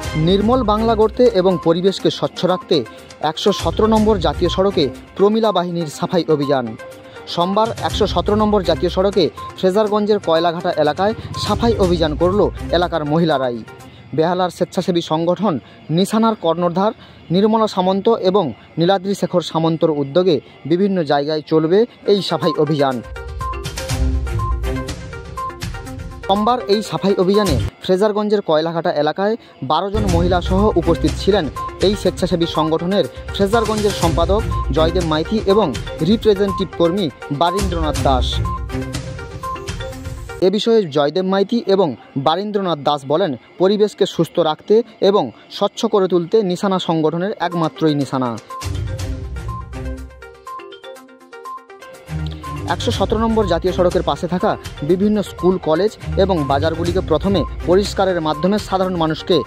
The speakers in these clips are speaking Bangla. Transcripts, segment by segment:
निर्मल बांगला गढ़ते एवं परिवेश के स्वच्छ रखते 117 नम्बर जातीय सड़के प्रमिला बाहिनीर साफाई अभियान। सोमवार 117 नम्बर जातीय सड़के फ्रेजारगंजेर कयलाघाटा एलाकाय साफाई अभियान करल एलाकार महिलाराई। बेहालार स्वेच्छासेवी संगठन निशानार कर्णधार निर्मला सामंत एवं नीलाद्री शेखर सामंतर उद्योगे विभिन्न जायगाय चलबे এই সাফাই অভিযান। सोमवार এই সাফাই অভিযানে ফ্রেজারগঞ্জের কয়লাঘাটা এলাকায় 12 জন মহিলা সহ উপস্থিত ছিলেন এই স্বেচ্ছাসেবী সংগঠনের ফ্রেজারগঞ্জের সম্পাদক জয়দেব মাইতি এবং রিপ্রেজেন্টেটিভ কর্মী বারীন্দ্রনাথ দাস। এ বিষয়ে জয়দেব মাইতি এবং বারীন্দ্রনাথ দাস বলেন, পরিবেশকে সুস্থ রাখতে এবং স্বচ্ছ করে তুলতে নিশানা সংগঠনের একমাত্রই নিশানা। 117 নম্বর জাতীয় সড়কের পাশে থাকা বিভিন্ন স্কুল, কলেজ এবং বাজারগুলিকে প্রথমে পরিষ্কারের মাধ্যমে সাধারণ মানুষকে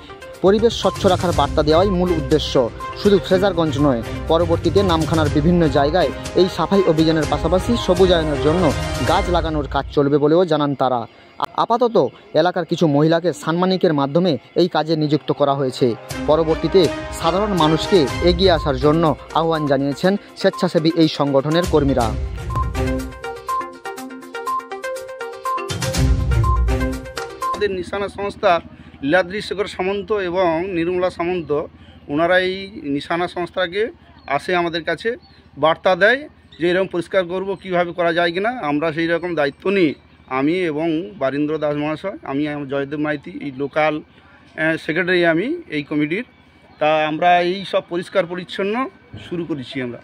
পরিবেশ স্বচ্ছ রাখার বার্তা দেওয়াই মূল উদ্দেশ্য। শুধু ফ্রেজারগঞ্জ নয়, পরবর্তীতে নামখানার বিভিন্ন জায়গায় এই সাফাই অভিযানের পাশাপাশি সবুজায়নের জন্য গাছ লাগানোর কাজ চলবে বলেও জানান তারা। আপাতত এলাকার কিছু মহিলাকে সাম্মানিকের মাধ্যমে এই কাজে নিযুক্ত করা হয়েছে। পরবর্তীতে সাধারণ মানুষকে এগিয়ে আসার জন্য আহ্বান জানিয়েছেন স্বেচ্ছাসেবী এই সংগঠনের কর্মীরা। নিশানা সংস্থা নীলাদ্রি শেখর সামন্ত এবং নির্মলা সামন্ত ওনারা এই নিশানা সংস্থাকে আসে আমাদের কাছে বার্তা দেয় যে এরকম পরিষ্কার করব, কীভাবে করা যায় কিনা। আমরা সেই রকম দায়িত্ব নিয়ে আমি এবং বারীন্দ্র দাস মহাশয়, আমি জয়দেব মাইতি, এই লোকাল সেক্রেটারি আমি এই কমিটির, তা আমরা এই সব পরিষ্কার পরিচ্ছন্ন শুরু করেছি। আমরা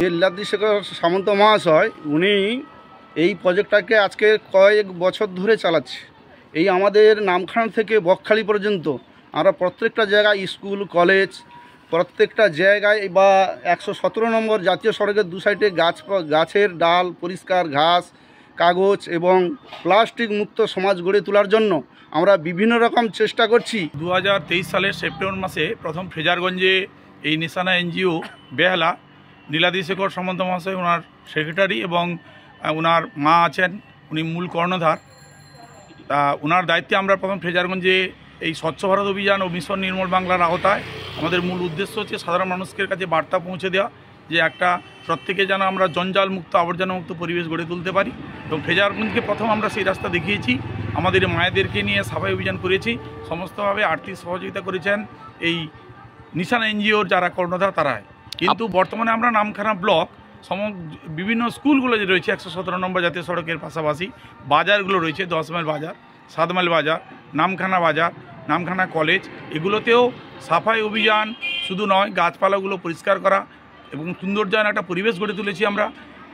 নীলাদ্রি শেখর সামন্ত মহাশয় উনি এই প্রজেক্টটাকে আজকে কয়েক বছর ধরে চালাচ্ছে। এই আমাদের নামখানা থেকে বকখালি পর্যন্ত আমরা প্রত্যেকটা জায়গায় স্কুল, কলেজ, প্রত্যেকটা জায়গায় বা 117 নম্বর জাতীয় সড়কের দু সাইডে গাছের ডাল, পরিষ্কার ঘাস, কাগজ এবং প্লাস্টিক মুক্ত সমাজ গড়ে তোলার জন্য আমরা বিভিন্ন রকম চেষ্টা করছি। 2023 সালের সেপ্টেম্বর মাসে প্রথম ফ্রেজারগঞ্জে এই নিশানা এনজিও বেহালা নীলাদ্রি শেখর সামন্ত মহাশয় ওনার সেক্রেটারি এবং ওনার মা আছেন, উনি মূল কর্ণধার। তা ওনার দায়িত্বে আমরা প্রথম ফ্রেজারগঞ্জে এই স্বচ্ছ ভারত অভিযান ও মিশন নির্মল বাংলার আওতায় আমাদের মূল উদ্দেশ্য হচ্ছে সাধারণ মানুষের কাছে বার্তা পৌঁছে দেওয়া যে একটা প্রত্যেকে যেন আমরা জঞ্জাল মুক্ত, আবর্জনা মুক্ত পরিবেশ গড়ে তুলতে পারি। এবং ফ্রেজারগঞ্জকে প্রথম আমরা সেই রাস্তা দেখিয়েছি, আমাদের মায়েদেরকে নিয়ে সাফাই অভিযান করেছি। সমস্তভাবে আর্থিক সহযোগিতা করেছেন এই নিশানা এনজিওর যারা কর্ণধার তারাই। কিন্তু বর্তমানে আমরা নামখানা ব্লক বিভিন্ন স্কুলগুলো যে রয়েছে 117 নম্বর জাতীয় সড়কের পাশাপাশি বাজারগুলো রয়েছে, 10 মাইল বাজার, 7 মাইল বাজার, নামখানা বাজার, নামখানা কলেজ, এগুলোতেও সাফাই অভিযান শুধু নয়, গাছপালাগুলো পরিষ্কার করা এবং সৌন্দর্যায়ন একটা পরিবেশ গড়ে তুলেছি। আমরা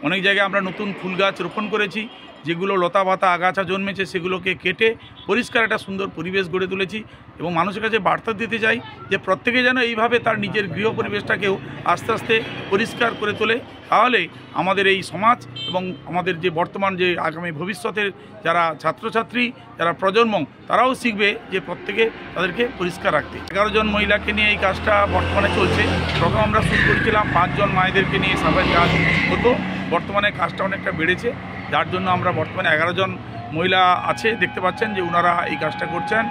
অনেক জায়গায় আমরা নতুন ফুল গাছ রোপণ করেছি, যেগুলো লতা পাতা আগাছা জন্মেছে সেগুলোকে কেটে পরিষ্কার একটা সুন্দর পরিবেশ গড়ে তুলেছি। এবং মানুষের কাছে বার্তা দিতে চাই যে প্রত্যেকে যেন এইভাবে তার নিজের গৃহ পরিবেশটাকেও আস্তে আস্তে পরিষ্কার করে তোলে, তাহলে আমাদের এই সমাজ এবং আমাদের যে বর্তমান যে আগামী ভবিষ্যতের যারা ছাত্রছাত্রী, যারা প্রজন্ম, তারাও শিখবে যে প্রত্যেকে তাদেরকে পরিষ্কার রাখতে। 11 জন মহিলাকে নিয়ে এই কাজটা বর্তমানে চলছে। প্রথম আমরা শুরু করেছিলাম 5 জন মায়েদেরকে নিয়ে সাফাই কাজ হতো, বর্তমানে কাজটা অনেকটা বেড়েছে, যার জন্য আমরা বর্তমানে 11 জন মহিলা আছে, দেখতে পাচ্ছেন যে ওনারা এই কাজটা করছেন।